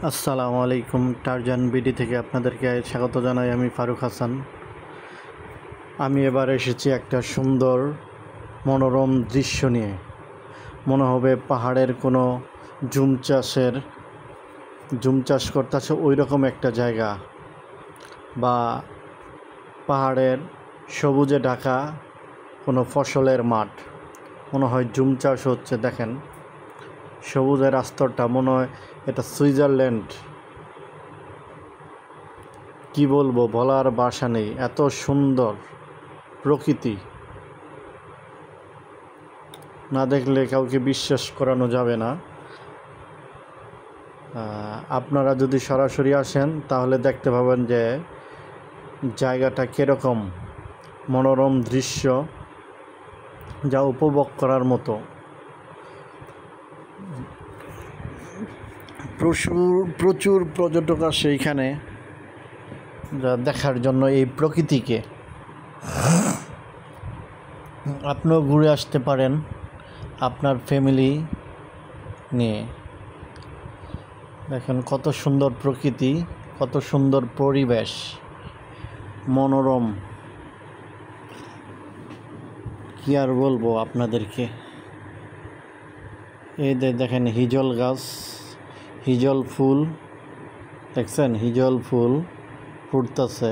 আসসালামু আলাইকুম। Tarzan BD থেকে আপনাদেরকে স্বাগত জানাই। আমি ফারুক হাসান। আমি এবার এসেছি একটা সুন্দর মনোরম দৃশ্য নিয়ে। মনে হবে পাহাড়ের কোনো জুম চাষ করতেছে ওই রকম একটা জায়গা, বা পাহাড়ের সবুজে ঢাকা কোনো ফসলের মাঠ। মনে হয় জুম চাষ হচ্ছে। দেখেন সবুজের আস্তরটা, মনে হয় এটা সুইজারল্যান্ড। কি বলবো, বলার ভাষা নেই, এত সুন্দর প্রকৃতি। না দেখলে কাউকে বিশ্বাস করানো যাবে না। আপনারা যদি সরাসরি আসেন তাহলে দেখতে পাবেন যে জায়গাটা কীরকম মনোরম দৃশ্য, যা উপভোগ করার মতো। প্রচুর পর্যটক আসে এইখানে যা দেখার জন্য এই প্রকৃতিকে। আপনিও ঘুরে আসতে পারেন আপনার ফ্যামিলি নিয়ে। দেখেন কত সুন্দর প্রকৃতি, কত সুন্দর পরিবেশ, মনোরম। কি আর বলবো আপনাদেরকে। এই দেখেন হিজল গাছ, হিজল ফুল দেখছেন, হিজল ফুল ফুটতেছে।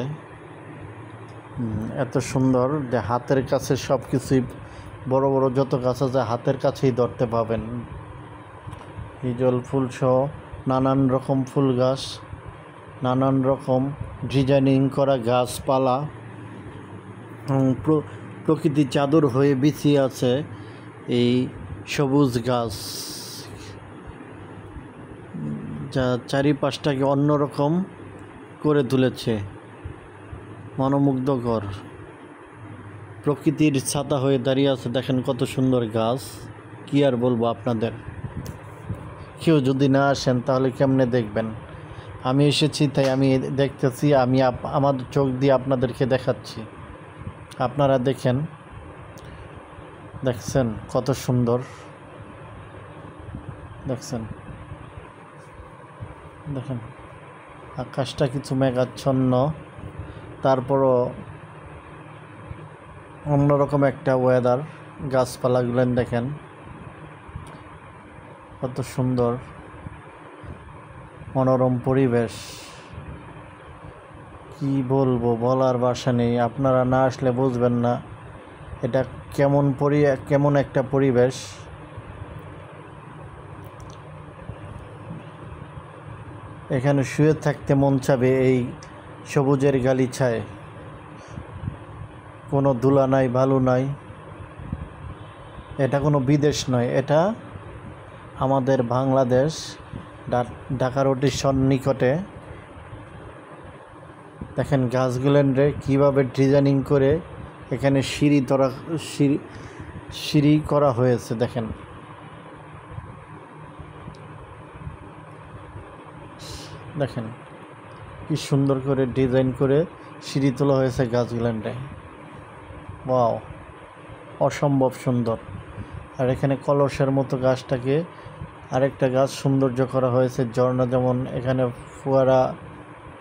এত সুন্দর যে হাতের কাছে সব কিছুই, বড় বড় যত গাছ আছে হাতের কাছেই ধরতে পাবেন। হিজল ফুল সহ নানান রকম ফুল গাছ, নানান রকম ডিজাইনিং করা গাছপালা, প্রকৃতি চাদর হয়ে বিছিয়ে আছে এই সবুজ গাছ, যা চারিপাশটাকে অন্যরকম করে তুলেছে, মনোমুগ্ধকর। প্রকৃতির ছাতা হয়ে দাঁড়িয়ে আছে। দেখেন কত সুন্দর গাছ। কি আর বলবো আপনাদের। কেউ যদি না আসেন তাহলে কেমনে দেখবেন। আমি এসেছি তাই আমি দেখতেছি, আমি আমার চোখ দিয়ে আপনাদেরকে দেখাচ্ছি। আপনারা দেখছেন কত সুন্দর। দেখেন আকাশটা কিছু মেঘাচ্ছন্ন, তারপরও অন্যরকম একটা ওয়েদার। গাছপালাগুলো দেখেন কত সুন্দর, মনোরম পরিবেশ। কি বলবো, বলার ভাষা নেই। আপনারা না আসলে বুঝবেন না এটা কেমন একটা পরিবেশ। এখানে শুয়ে থাকতে মন চাবে এই সবুজের গালিচায়। কোনো ধুলা নাই, বালু নাই। এটা কোনো বিদেশ নয়, এটা আমাদের বাংলাদেশ, ঢাকা রোডের সন্নিকটে। দেখেন গাছগুলোরে কীভাবে ডিজাইনিং করে এখানে সিঁড়ি করা হয়েছে। দেখেন কি সুন্দর করে ডিজাইন করে সিঁড়ি তোলা হয়েছে গাছগুলোরে। ওয়াও, অসম্ভব সুন্দর। আর এখানে কলসের মতো গাছটাকে আরেকটা গাছ সৌন্দর্য করা হয়েছে, ঝর্ণা, যেমন এখানে ফোয়ারা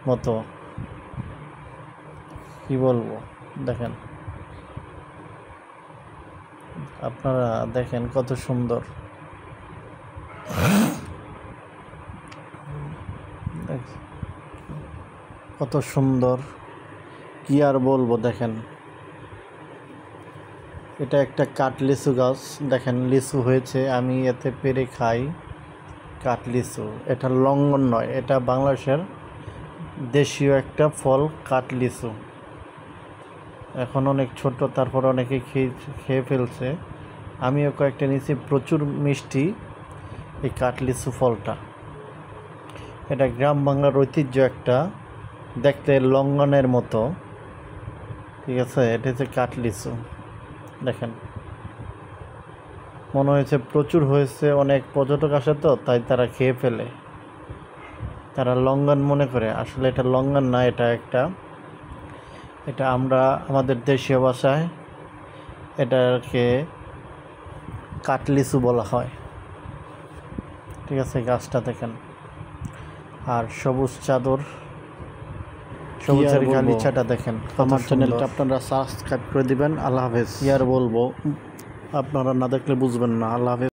মতো। কি বলবো, দেখেন আপনারা, দেখেন কত সুন্দর। কত সুন্দর, কি আর বলবো। দেখেন এটা একটা কাঠ লিচু গাছ। দেখেন লিচু হয়েছে, আমি এতে পেরে খাই কাঠ লিচু। এটা লঙ্ঘন নয়, এটা বাংলাদেশের দেশীয় একটা ফল, কাঠ লিচু। এখন অনেক ছোট, তারপর অনেকে খেয়ে ফেলছে। আমিও কয়েকটা নিয়েছি। প্রচুর মিষ্টি এই কাঠ লিচু ফলটা। এটা গ্রাম বাংলার ঐতিহ্য একটা, দেখতে লঙ্ঘনের মতো। ঠিক আছে, এটা হচ্ছে কাঠ লিচু। দেখেন মনে হয়েছে প্রচুর হয়েছে, অনেক পর্যটক আসে তো তাই তারা খেয়ে ফেলে, তারা লঙ্ঘন মনে করে। আসলে এটা লঙ্ঘন না, এটা আমরা আমাদের দেশীয় ভাষায় এটাকে কাঠ লিচু বলা হয়। ঠিক আছে, গাছটা দেখেন আর সবুজ চাদর, সবুজের গালিচাটা দেখেন। আমার চ্যানেলটা আপনারা সাবস্ক্রাইব করে দিবেন। আল্লাহ হাফেজ। আর বলবো, আপনারা না দেখলে বুঝবেন না। আল্লাহ হাফেজ।